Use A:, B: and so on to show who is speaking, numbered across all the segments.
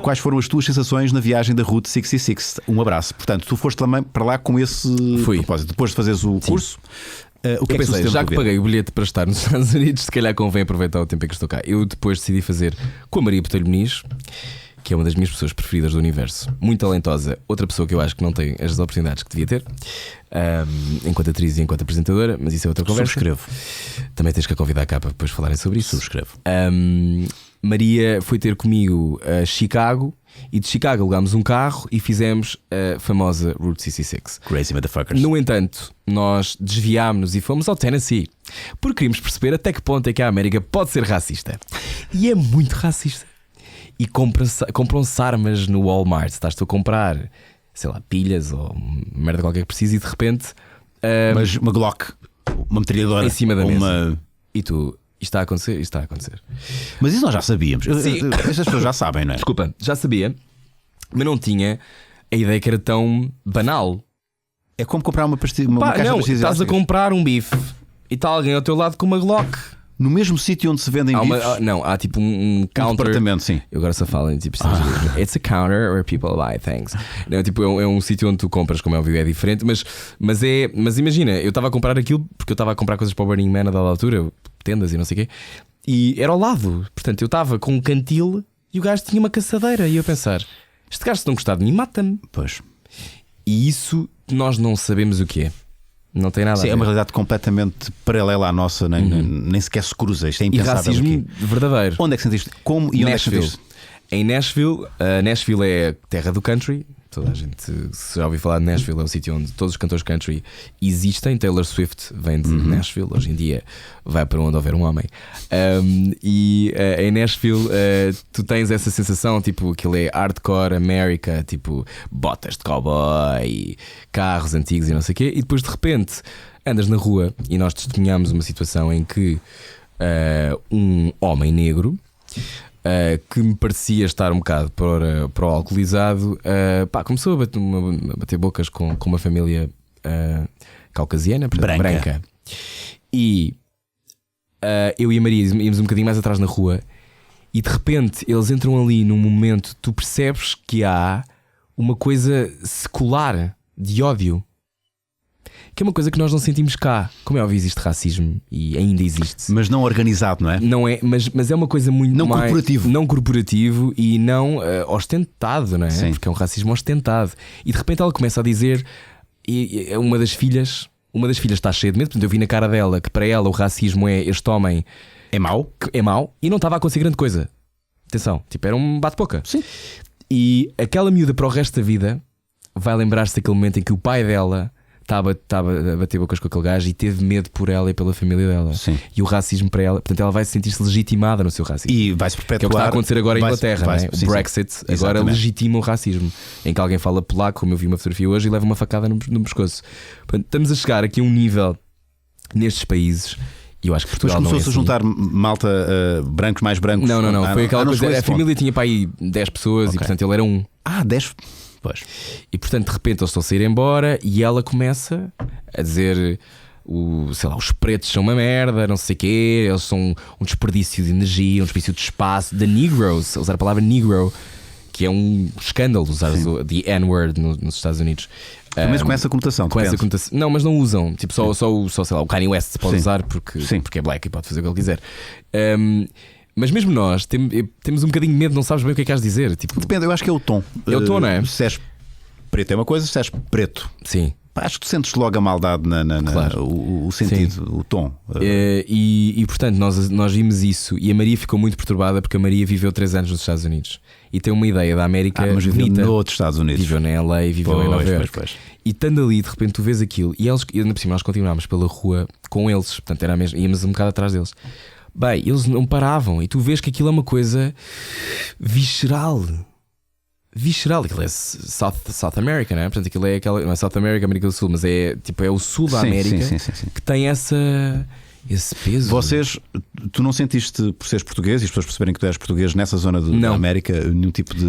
A: quais foram as tuas sensações na viagem da Route 66. Um abraço. Portanto, tu foste também para lá com esse propósito. Depois de fazeres o curso, o que é que
B: pensei, já que paguei o bilhete para estar nos Estados Unidos, se calhar convém aproveitar o tempo em que estou cá. Eu depois decidi fazer com a Maria Botelho Muniz, que é uma das minhas pessoas preferidas do universo, muito talentosa, outra pessoa que eu acho que não tem as oportunidades que devia ter, enquanto atriz e enquanto apresentadora, mas isso é outra conversa.
A: Subscrevo.
B: Também tens que a convidar cá para depois falarem sobre isso.
A: Subscrevo.
B: Maria foi ter comigo a Chicago, e de Chicago alugámos um carro e fizemos a famosa Route 66.
A: Crazy motherfuckers.
B: No entanto, nós desviámos-nos e fomos ao Tennessee porque queríamos perceber até que ponto é que a América pode ser racista. E é muito racista. E compram-se armas no Walmart. Estás-te a comprar, sei lá, pilhas ou merda qualquer que precise, e de repente
A: mas uma Glock, uma metralhadora
B: em cima da mesa.
A: uma...
B: E tu, isto está a acontecer, isto está a acontecer.
A: Mas isso nós já sabíamos.
B: Sim.
A: Estas pessoas já sabem, não é?
B: Desculpa, já sabia, mas não tinha a ideia que era tão banal.
A: É como comprar uma pastilha, uma caixa
B: Não,
A: de pastilhas
B: estás a
A: elásticas.
B: comprar um bife e está alguém ao teu lado com uma Glock.
A: No mesmo sítio onde se vendem bifes.
B: Há tipo um counter.
A: Departamento, sim.
B: Eu agora só falo em tipo it's a counter where people buy things. Não, tipo, é um sítio onde tu compras, como é óbvio, é diferente, mas imagina, eu estava a comprar aquilo porque eu estava a comprar coisas para o Burning Man a dada altura, tendas e não sei o quê, e era ao lado. Portanto, eu estava com um cantil e o gajo tinha uma caçadeira, e eu a pensar, este gajo, se não gostar de mim, mata-me.
A: Pois.
B: E isso nós não sabemos o que é. Não tem nada a ver.
A: É uma realidade completamente paralela à nossa, nem sequer se cruza. Isto é
B: E
A: impensável.
B: racismo
A: Aqui.
B: verdadeiro.
A: Onde é que sentiste? Como e onde é que
B: Nashville.
A: sentiste?
B: Em Nashville, Nashville é a terra do country. Toda a gente, se já ouviu falar de Nashville, é o sítio onde todos os cantores country existem. Taylor Swift vem de Nashville, hoje em dia vai para onde houver um homem. Em Nashville tu tens essa sensação, tipo, aquilo é hardcore America, tipo botas de cowboy, carros antigos e não sei o quê. E depois de repente andas na rua e nós testemunhamos uma situação em que um homem negro, que me parecia estar um bocado para o alcoolizado, começou a bater bocas com uma família caucasiana, branca. E eu e a Maria íamos um bocadinho mais atrás na rua, e de repente eles entram ali num momento, tu percebes que há uma coisa secular de ódio, que é uma coisa que nós não sentimos cá. Como é óbvio, existe racismo e ainda existe,
A: mas não organizado, não é?
B: Não é, mas é uma coisa muito
A: não
B: mais
A: corporativo.
B: Não corporativo e não ostentado, não é?
A: Sim.
B: Porque é um racismo ostentado. E de repente ela começa a dizer, e uma das filhas está cheia de medo. Portanto, eu vi na cara dela que para ela o racismo é este homem
A: é mau,
B: e não estava a acontecer grande coisa. Atenção, tipo, era um bate-boca.
A: Sim.
B: E aquela miúda para o resto da vida vai lembrar-se daquele momento em que o pai dela estava a bater bocas com aquele gajo e teve medo por ela e pela família dela.
A: Sim.
B: E o racismo para ela, portanto, ela vai sentir-se legitimada no seu racismo.
A: E vai-se perpetuar.
B: Que é o que está a acontecer agora em Inglaterra, não é? O Brexit agora
A: Exatamente.
B: legitima o racismo, em que alguém fala polaco, como eu vi uma fotografia hoje, e leva uma facada no pescoço. Portanto, estamos a chegar aqui a um nível nestes países. E eu acho que Portugal
A: mas começou-se
B: não é
A: a juntar malta brancos mais brancos.
B: Não. Foi aquela coisa. A família tinha para aí 10 pessoas, e portanto ele era um.
A: 10. Pois.
B: E portanto de repente eles estão a sair embora e ela começa a dizer os pretos são uma merda, não sei o quê, eles são um desperdício de energia, um desperdício de espaço, the Negroes, usar a palavra Negro, que é um escândalo usar the N-word nos Estados Unidos.
A: Pelo menos com essa conotação.
B: Não, mas não usam. Tipo, só sei lá, o Kanye West pode usar porque é black e pode fazer o que ele quiser. Mas mesmo nós temos um bocadinho de medo, não sabes bem o que é que has de dizer. Tipo,
A: depende, eu acho que é o tom.
B: É o tom, não é?
A: Se és preto é uma coisa, se és preto.
B: Sim.
A: Acho que tu sentes logo a maldade
B: claro.
A: o sentido, sim. O tom.
B: E portanto nós vimos isso. E a Maria ficou muito perturbada porque a Maria viveu 3 anos nos Estados Unidos e tem uma ideia da América.
A: Mas viveu noutros Estados Unidos.
B: Viveu na LA, viveu em Nova Iorque. E estando ali, de repente tu vês aquilo. E eles, ainda por cima, nós continuámos pela rua com eles. Portanto, era mesmo, íamos um bocado atrás deles. Bem, eles não paravam. E tu vês que aquilo é uma coisa visceral. Aquilo é South America, não é? Portanto, aquilo é aquela. Não é South America, América do Sul, mas é tipo, é o sul da América
A: sim.
B: que tem Esse peso.
A: Vocês, tu não sentiste, por seres português e as pessoas perceberem que tu és português nessa zona da América, nenhum tipo de.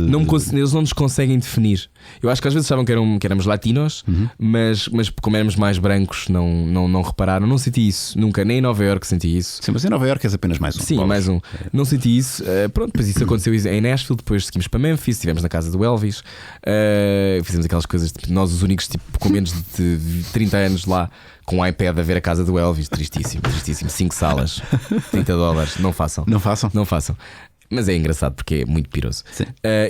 B: Eles não nos conseguem definir. Eu acho que às vezes achavam que éramos latinos, mas como éramos mais brancos, não repararam. Não senti isso nunca, nem em Nova Iorque senti isso.
A: Sim, mas em Nova Iorque és apenas mais um.
B: Sim, mais um. Não senti isso. Pronto, depois isso aconteceu em Nashville. Depois seguimos para Memphis, estivemos na casa do Elvis. Fizemos aquelas coisas, tipo, nós os únicos tipo, com menos de 30 anos lá, com um iPad a ver a casa do Elvis. Tristíssimo, tristíssimo. 5 salas, $30. Não façam.
A: Não façam?
B: Não façam. Mas é engraçado porque é muito piroso.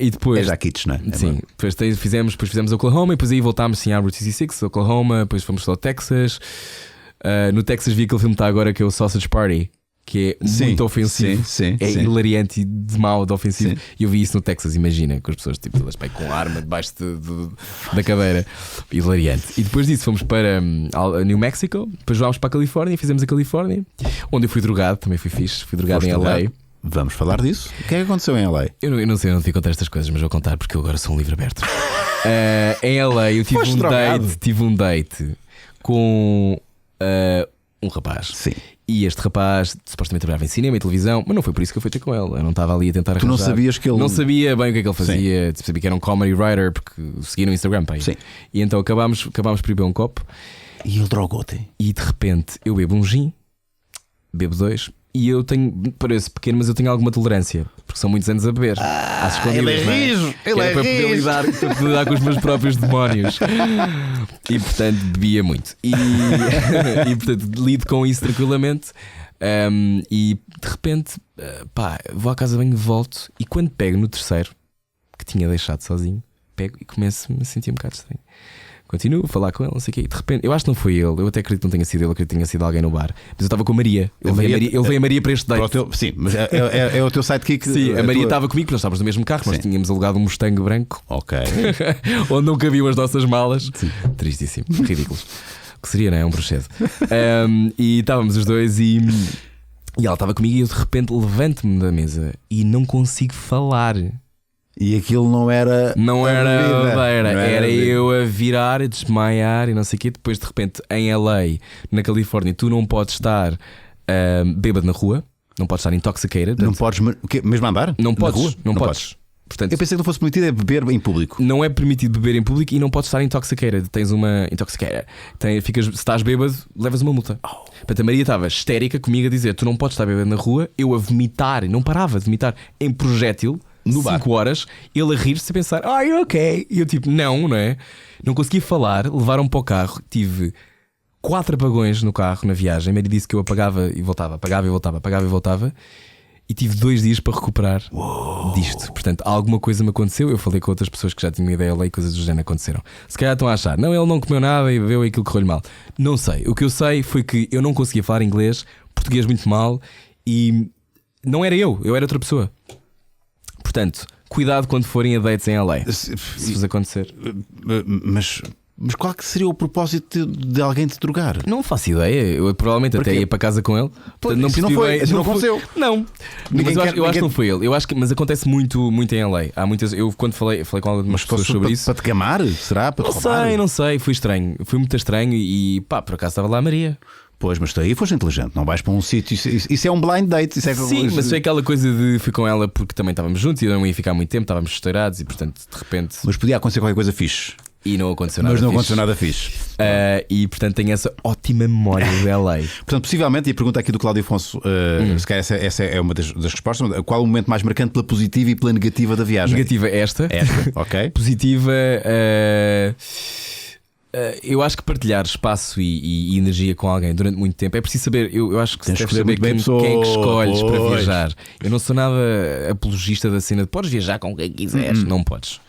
B: E depois,
A: é já kits, não é?
B: Sim, depois fizemos Oklahoma e depois aí voltámos sim à Route 66, Oklahoma, depois fomos ao Texas. No Texas vi aquele filme que está agora que é o Sausage Party, que é muito ofensivo.
A: Sim,
B: hilariante e de mau, de ofensivo. E eu vi isso no Texas, imagina, com as pessoas tipo, todas bem, com arma debaixo da cadeira. Hilariante. E depois disso fomos para New Mexico, depois vamos para a Califórnia, fizemos a Califórnia, onde eu fui drogado, também fui fixe, fui drogado em LA.
A: Vamos falar disso. O que é que aconteceu em LA?
B: Eu não sei, eu não devia contar estas coisas, mas vou contar porque eu agora sou um livro aberto. Em LA eu tive um date com um rapaz.
A: Sim.
B: E este rapaz supostamente trabalhava em cinema e televisão, mas não foi por isso que eu fui ter com ele. Eu não estava ali a tentar arranjar.
A: Tu não sabias que ele.
B: Não sabia bem o que é que ele fazia. Sabia que era um comedy writer porque o seguia no Instagram. Pai.
A: Sim.
B: E então acabámos por beber um copo.
A: E ele drogou-te.
B: E de repente eu bebo um gin, bebo 2. E eu parece pequeno, mas eu tenho alguma tolerância, porque são muitos anos a beber. Às escondidas,
A: ele é rijo,
B: para poder lidar com os meus próprios demónios. E portanto bebia muito. E portanto lido com isso tranquilamente. E de repente, vou à casa de banho, volto. E quando pego no terceiro, que tinha deixado sozinho, pego e começo-me a sentir um bocado estranho. Continuo a falar com ele, não sei o quê. E de repente, eu acho que não foi ele. Eu até acredito que não tenha sido ele, eu acredito que tenha sido alguém no bar. Mas eu estava com a Maria. Ele veio a Maria para este date.
A: Sim, mas é o teu sidekick.
B: Sim, a Maria estava comigo, porque nós estávamos no mesmo carro. Nós tínhamos alugado um Mustang branco.
A: Ok.
B: Onde não cabiam as nossas malas. Sim. Tristíssimo, ridículos. O que seria, não é? Um bruxedo. E estávamos os dois e ela estava comigo e eu de repente levanto-me da mesa e não consigo falar.
A: E aquilo não era
B: era eu a virar, a desmaiar e não sei o quê. Depois de repente em LA, na Califórnia, tu não podes estar bêbado na rua, não podes estar intoxicated.
A: Não podes mesmo andar?
B: Não podes,
A: na rua?
B: não podes. Portanto,
A: eu pensei que não fosse permitido beber em público.
B: Não é permitido beber em público e não podes estar intoxicated. Tens uma intoxicated. Se estás bêbado, levas uma multa. Portanto, a Maria estava histérica comigo a dizer: tu não podes estar bêbado na rua. Eu a vomitar, não parava de vomitar em projétil. No 5 horas, ele a rir-se a pensar: ok. E eu tipo, não é? Não consegui falar, levaram-me para o carro. Tive 4 apagões no carro na viagem. A Maria disse que eu apagava e voltava, apagava e voltava, apagava e voltava. E tive 2 dias para recuperar disto. Portanto, alguma coisa me aconteceu. Eu falei com outras pessoas que já tinham ideia e coisas do género aconteceram. Se calhar estão a achar: não, ele não comeu nada e bebeu aquilo que correu-lhe mal. Não sei. O que eu sei foi que eu não conseguia falar inglês, português muito mal. E não era eu era outra pessoa. Portanto, cuidado quando forem a dates em LA. Se vos acontecer.
A: Mas qual que seria o propósito de alguém te drogar?
B: Não faço ideia. Eu provavelmente até ia para casa com ele. Portanto, não
A: percebi bem. Não aconteceu.
B: Não. Mas eu acho que não foi ele. Mas acontece muito em LA. Há muitas. Eu quando falei com algumas pessoas sobre isso.
A: Para te gamar? Será? Para te roubar?
B: Não sei. Foi estranho. Foi muito estranho e por acaso estava lá a Maria.
A: Pois, mas tu aí foste inteligente, não vais para um sítio. Isso é um blind date.
B: Sim, mas foi aquela coisa de fui com ela porque também estávamos juntos e eu não ia ficar muito tempo, estávamos estourados e portanto de repente.
A: Mas podia acontecer qualquer coisa fixe.
B: E não aconteceu nada.
A: Mas não aconteceu nada fixe.
B: E portanto tenho essa ótima memória do LA.
A: Portanto, possivelmente, e a pergunta aqui do Cláudio Afonso, se calhar essa é uma das respostas. Qual o momento mais marcante pela positiva e pela negativa da viagem?
B: Negativa esta,
A: ok.
B: Positiva. Eu acho que partilhar espaço e energia com alguém durante muito tempo é preciso saber. Eu acho que tens que saber quem é que escolhes para viajar. Eu não sou nada apologista da cena de podes viajar com quem quiseres. Não podes.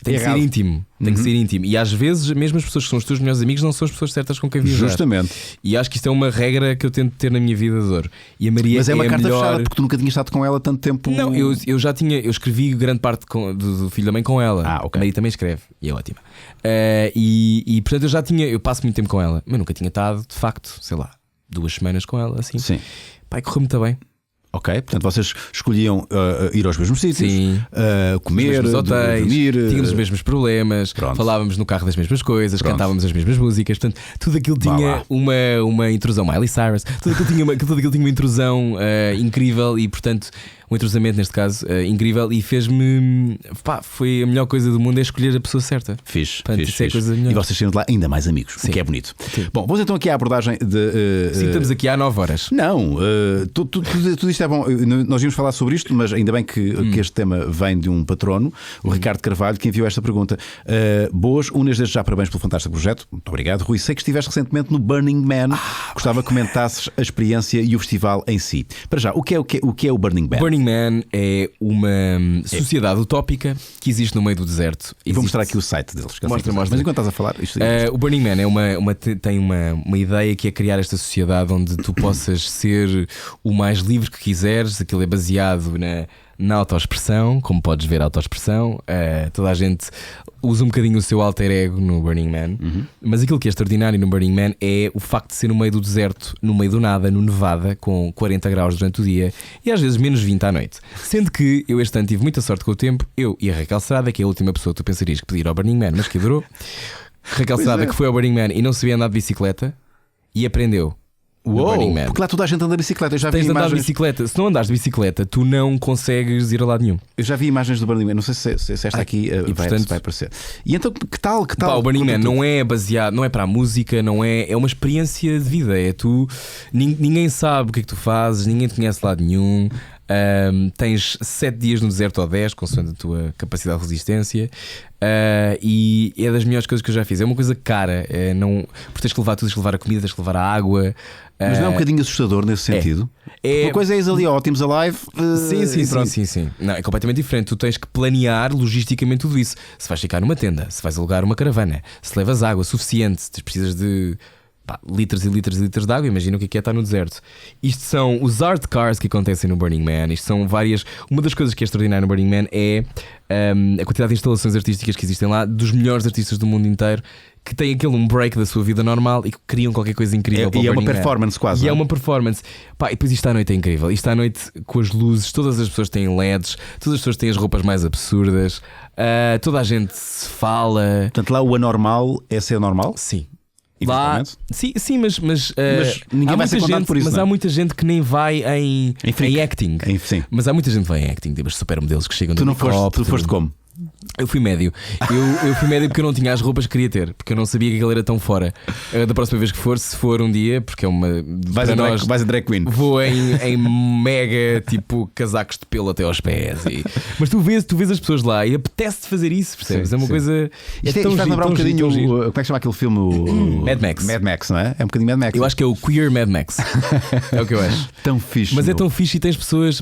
B: Tem que ser íntimo. Tem que ser íntimo. E às vezes, mesmo as pessoas que são os teus melhores amigos não são as pessoas certas com quem viajar.
A: Justamente.
B: E acho que isto é uma regra que eu tento ter na minha vida de ouro. E a Maria
A: Mas é uma carta
B: melhor...
A: fechada porque tu nunca tinhas estado com ela tanto tempo.
B: Não, eu já tinha. Eu escrevi grande parte do Filho da Mãe com ela.
A: Okay.
B: A Maria também escreve e é ótima. E portanto eu já tinha. Eu passo muito tempo com ela, mas nunca tinha estado de facto, sei lá, 2 semanas com ela assim.
A: Sim.
B: Pai, correu muito bem.
A: Ok, portanto vocês escolhiam ir aos mesmos sítios, comer,
B: hotéis,
A: dormir,
B: tínhamos os mesmos problemas, falávamos no carro das mesmas coisas, cantávamos as mesmas músicas, portanto, tudo aquilo tinha uma intrusão, Miley Cyrus, tudo aquilo tinha uma intrusão incrível e, portanto, um entrosamento neste caso incrível e fez-me. Foi a melhor coisa do mundo, é escolher a pessoa certa.
A: Fiz.
B: É coisa
A: e vocês sendo lá ainda mais amigos, o que é bonito.
B: Sim.
A: Bom, vamos então aqui à abordagem de.
B: Sim, estamos aqui há 9 horas.
A: Não, tudo isto é bom. Nós íamos falar sobre isto, mas ainda bem que este tema vem de um patrono, o Ricardo Carvalho, que enviou esta pergunta. Boas, unas desde já parabéns pelo fantástico projeto. Muito obrigado, Rui. Sei que estiveste recentemente no Burning Man. Gostava que comentasses a experiência e o festival em si. Para já, o que é o Burning Man?
B: Burning Man é uma sociedade utópica que existe no meio do deserto.
A: Vou mostrar aqui o site deles.
B: Mostra.
A: Mas enquanto estás a falar,
B: o Burning Man tem uma ideia que é criar esta sociedade onde tu possas ser o mais livre que quiseres. Aquilo é baseado na autoexpressão, como podes ver, a autoexpressão. Toda a gente usa um bocadinho o seu alter ego no Burning Man, mas aquilo que é extraordinário no Burning Man é o facto de ser no meio do deserto, no meio do nada, no Nevada, com 40 graus durante o dia e às vezes menos 20 à noite. Sendo que eu este ano tive muita sorte com o tempo, eu e a Raquel Estrada, que é a última pessoa que tu pensarias que pedir ao Burning Man, mas que adorou. Raquel Estrada, que foi ao Burning Man e não sabia andar de bicicleta e aprendeu.
A: Uou, porque lá toda a gente anda de bicicleta. Eu já vi
B: Tens de
A: imagens...
B: andar de bicicleta. Se não andares de bicicleta, tu não consegues ir a lado nenhum.
A: Eu já vi imagens do Burning Man. Não sei se esta aqui vai aparecer. E então, que tal?
B: O Burning Man não é baseado, não é para a música, não é uma experiência de vida. É tu, ninguém sabe o que é que tu fazes, ninguém te conhece de lado nenhum. Tens 7 dias no deserto ou 10, consoante a tua capacidade de resistência. E é das melhores coisas que eu já fiz. É uma coisa cara, porque tens que levar tudo, tens que levar a comida, tens que levar a água.
A: Mas não é um bocadinho assustador nesse sentido? Uma coisa é ir ali ao Teams Alive.
B: Sim. Não, é completamente diferente. Tu tens que planear logisticamente tudo isso. Se vais ficar numa tenda, se vais alugar uma caravana, se levas água suficiente, se precisas de litros e litros e litros de água, imagina o que é estar no deserto. Isto são os art cars que acontecem no Burning Man. Isto são várias. Uma das coisas que é extraordinária no Burning Man é a quantidade de instalações artísticas que existem lá, dos melhores artistas do mundo inteiro, que têm um break da sua vida normal e que criam qualquer coisa incrível.
A: E é uma performance quase.
B: E é uma performance. E depois isto à noite é incrível. Isto à noite com as luzes, todas as pessoas têm LEDs, todas as pessoas têm as roupas mais absurdas, toda a gente se fala.
A: Portanto, lá o anormal é ser normal?
B: Sim. Lá, sim, mas
A: ninguém vai ser contado por isso.
B: Mas há muita gente que nem vai em acting.
A: Sim.
B: Mas há muita gente que vai em acting, tipo os supermodelos que chegam.
A: Tu foste como?
B: Eu fui médio. Eu fui médio porque eu não tinha as roupas que queria ter, porque eu não sabia que aquilo era tão fora. Da próxima vez que for, se for um dia, porque é uma.
A: Vais a drag queen.
B: Vou em mega tipo casacos de pelo até aos pés. Mas tu vês as pessoas lá e apetece-te fazer isso, percebes? É uma coisa.
A: Isto faz lembrar um bocadinho. Como é que se chama aquele filme?
B: Mad Max.
A: Mad Max, não é? É um bocadinho Mad Max.
B: Eu acho que é o Queer Mad Max. É o que eu acho.
A: Tão fixe.
B: Mas é tão fixe e tens pessoas.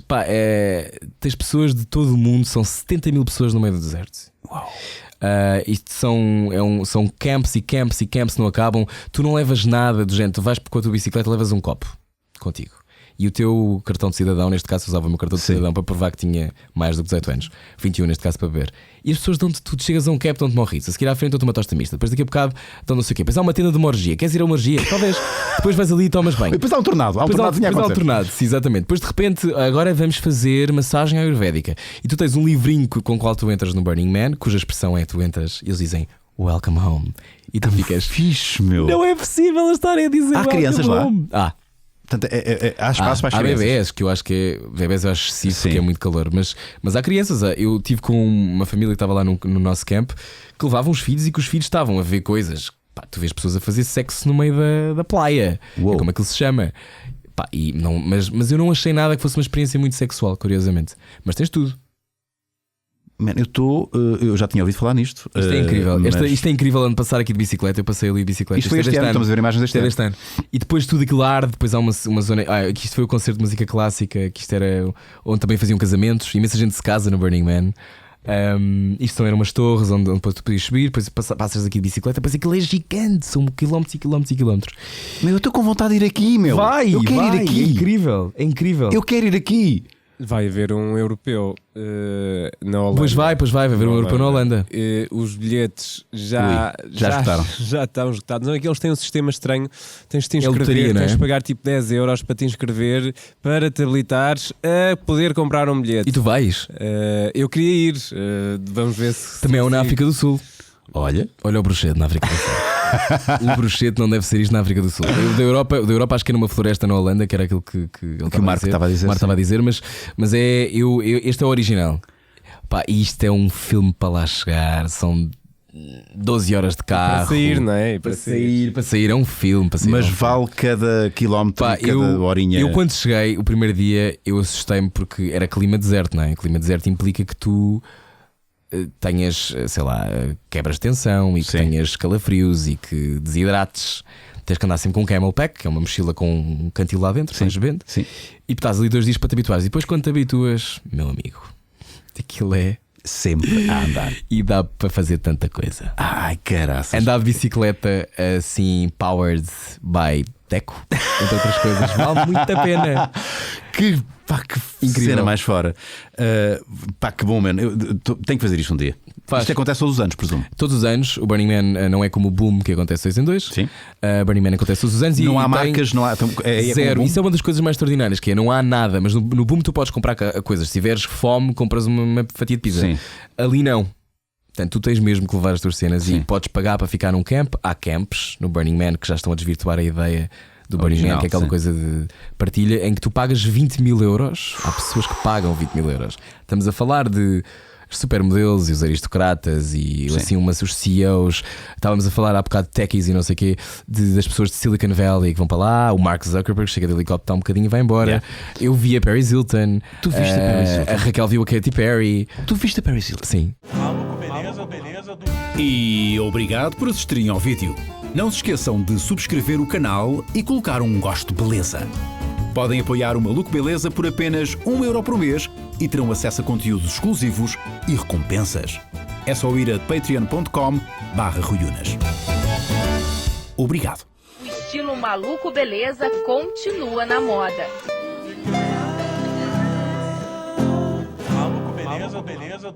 B: Tens pessoas de todo o mundo, são 70 mil pessoas no meio do deserto.
A: Uau.
B: Isto são camps e camps e camps, não acabam. Tu não levas nada do género, tu vais com a tua bicicleta, levas um copo contigo. E o teu cartão de cidadão, neste caso usava o meu cartão de cidadão para provar que tinha mais do que 18 anos, 21 neste caso para beber. E as pessoas dão-te, tu chegas a um cap, dão-te uma Ritz, a seguir à frente dão-te uma tosta mista, depois daqui a bocado dão não sei o quê, depois há uma tenda de uma orgia, queres ir a uma orgia? Talvez, depois vais ali e tomas bem.
A: Depois há um tornado,
B: sim, exatamente. Depois de repente, agora vamos fazer massagem ayurvédica. E tu tens um livrinho com o qual tu entras no Burning Man, cuja expressão é tu entras e eles dizem Welcome Home. E tu ficas
A: fixe, meu.
B: Não é possível eles estarem a dizer
A: há crianças
B: home.
A: Lá? Portanto, há espaço para as crianças.
B: Há bebés, que eu acho que bebés eu acho excessivo porque é muito calor. Mas há crianças. Eu tive com uma família que estava lá no nosso camp que levavam os filhos e que os filhos estavam a ver coisas. Tu vês pessoas a fazer sexo no meio da praia. É como aquilo se chama. Mas eu não achei nada que fosse uma experiência muito sexual, curiosamente. Mas tens tudo.
A: Man, eu já tinha ouvido falar nisto.
B: Isto é incrível. Isto é incrível ano passar aqui de bicicleta. Eu passei ali de bicicleta.
A: Isto foi este ano. Estamos a ver imagens deste ano.
B: E depois tudo aquilo arde. Depois há uma zona. Que isto foi o concerto de música clássica. Que isto era onde também faziam casamentos. Imensa gente se casa no Burning Man. Isto eram umas torres onde depois tu podias subir. Depois passas aqui de bicicleta. Depois aquilo é gigante. São quilómetros e quilómetros e quilómetros.
A: Meu, eu estou com vontade de ir aqui, meu.
B: Eu quero ir aqui.
A: É incrível.
B: É incrível.
A: Eu quero ir aqui.
C: Vai haver um europeu na Holanda.
B: Pois vai haver um europeu na Holanda.
C: Os bilhetes já
A: esgotaram.
C: Já estão esgotados. Não, é que eles têm um sistema estranho. Tens de te inscrever,
B: loteria, não é?
C: tens de pagar tipo 10 euros para te inscrever, para te habilitares a poder comprar um bilhete.
B: E tu vais?
C: Eu queria ir. Vamos ver se.
B: Também é na África do Sul.
A: Olha,
B: O bruxete na África do Sul. O bruxete não deve ser isto na África do Sul. O da Europa acho que era uma floresta na Holanda, que era aquilo que
A: o Marco estava a dizer.
B: O Marco estava a dizer, mas este é o original. Pá, isto é um filme para lá chegar. São 12 horas de carro.
C: Para sair, não é?
B: Para sair. É um filme.
A: mas vale cada quilómetro,
B: Pá,
A: cada horinha.
B: Eu quando cheguei, o primeiro dia, eu assustei-me porque era clima deserto, não é? Clima deserto implica que tu tenhas, sei lá, quebras de tensão e que tenhas calafrios e que desidrates. Tens que andar sempre com um camelback, que é uma mochila com um cantil lá dentro, sem bebendo.
A: Sim.
B: E estás ali 2 dias para te habituares. E depois, quando te habituas, meu amigo, aquilo é
A: Sempre a andar.
B: E dá para fazer tanta coisa.
A: Ai, caraças.
B: Andar de bicicleta assim, powered by Teco, entre outras coisas, vale muito a pena.
A: Que
B: Incrível.
A: cena mais fora. Que bom, mano. Eu tenho que fazer isto um dia.
B: Faz.
A: Isto acontece todos os anos, presumo.
B: Todos os anos, o Burning Man não é como o Boom que acontece 2 em 2.
A: Sim.
B: Burning Man acontece todos os anos
A: Não
B: e
A: há
B: tem
A: marcas, não há.
B: zero.
A: Como
B: Isso é uma das coisas mais extraordinárias, que é não há nada, mas no Boom tu podes comprar coisas. Se tiveres fome, compras uma fatia de pizza.
A: Sim.
B: Ali não. Portanto, tu tens mesmo que levar as tuas cenas.
A: Sim.
B: E podes pagar para ficar num camp. Há camps no Burning Man que já estão a desvirtuar a ideia do Burning
A: Original,
B: Man, que é aquela
A: sim.
B: coisa de partilha em que tu pagas 20 mil euros. Há pessoas que pagam 20 mil euros. Estamos a falar de supermodelos e os aristocratas e
A: Sim.
B: assim os CEOs. Estávamos a falar há bocado de techies e não sei o quê, das pessoas de Silicon Valley que vão para lá. O Mark Zuckerberg chega de helicóptero um bocadinho e vai embora.
A: Yeah.
B: Eu vi a Paris Hilton.
A: Tu viste a Paris Hilton?
B: A Raquel viu a Katy Perry.
A: Tu viste a Paris Hilton?
B: Sim.
D: E obrigado por assistirem ao vídeo. Não se esqueçam de subscrever o canal e colocar um gosto beleza. Podem apoiar o Maluco Beleza por apenas €1 por mês e terão acesso a conteúdos exclusivos e recompensas. É só ir a patreon.com/ruiunas. Obrigado.
E: O estilo Maluco Beleza continua na moda.
F: Beleza.